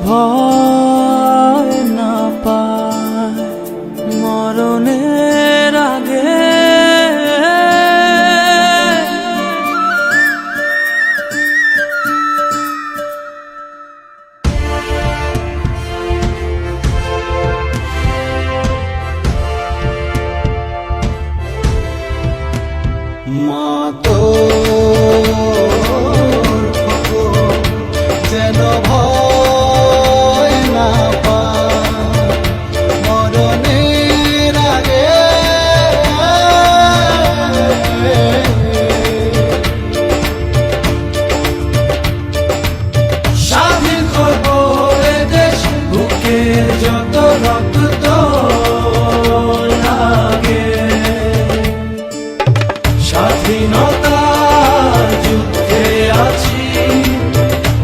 ভয় না পায় মরণের আগে। মা তো যেন ভয় না পায় মরণের আগে। স্বাধীন করব এ দেশ, বুকের যত রক্ত লাগে। স্বাধীনতার যুদ্ধে আছি,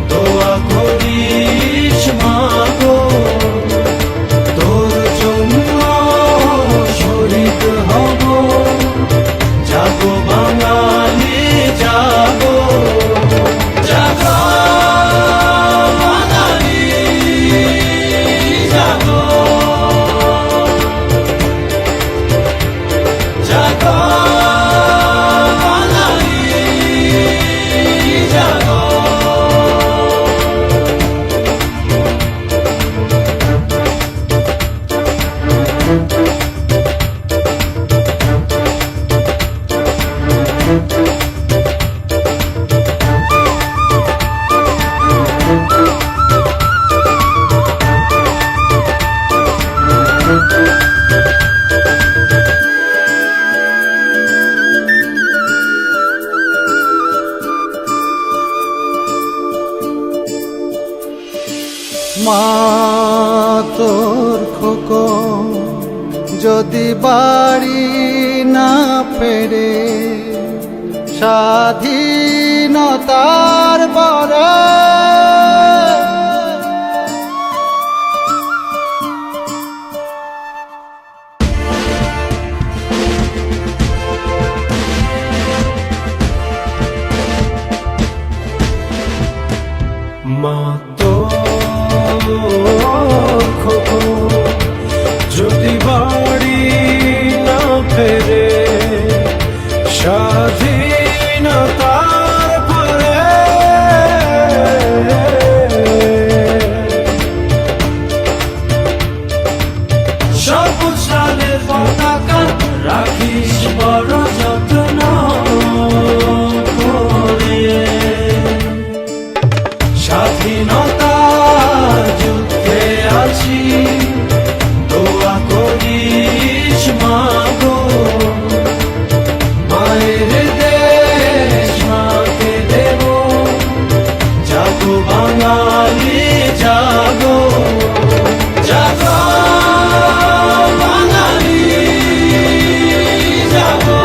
দোয়া করিস মা গো। তোর জন্য শহীদ হব, জাগো বাঙালি জাগো। জাগো বাঙালি জাগো, জাগো মা তোর খোকন যদি বাড়ি না ফেরে স্বাধীনতার পরে, মা তোর খোকন যদি বাড়ি না ফেরে স্বাধীনতার পরে, সবুজ লালের পতাকা রাখিস বড় যত্ন করে। স্বাধীনতার যুদ্ধে আছি, দোয়া করিস মা গো। মায়ের দেশ মাকে দেব, জাগো বাঙালি জাগো। জাগো বাঙালি জাগো।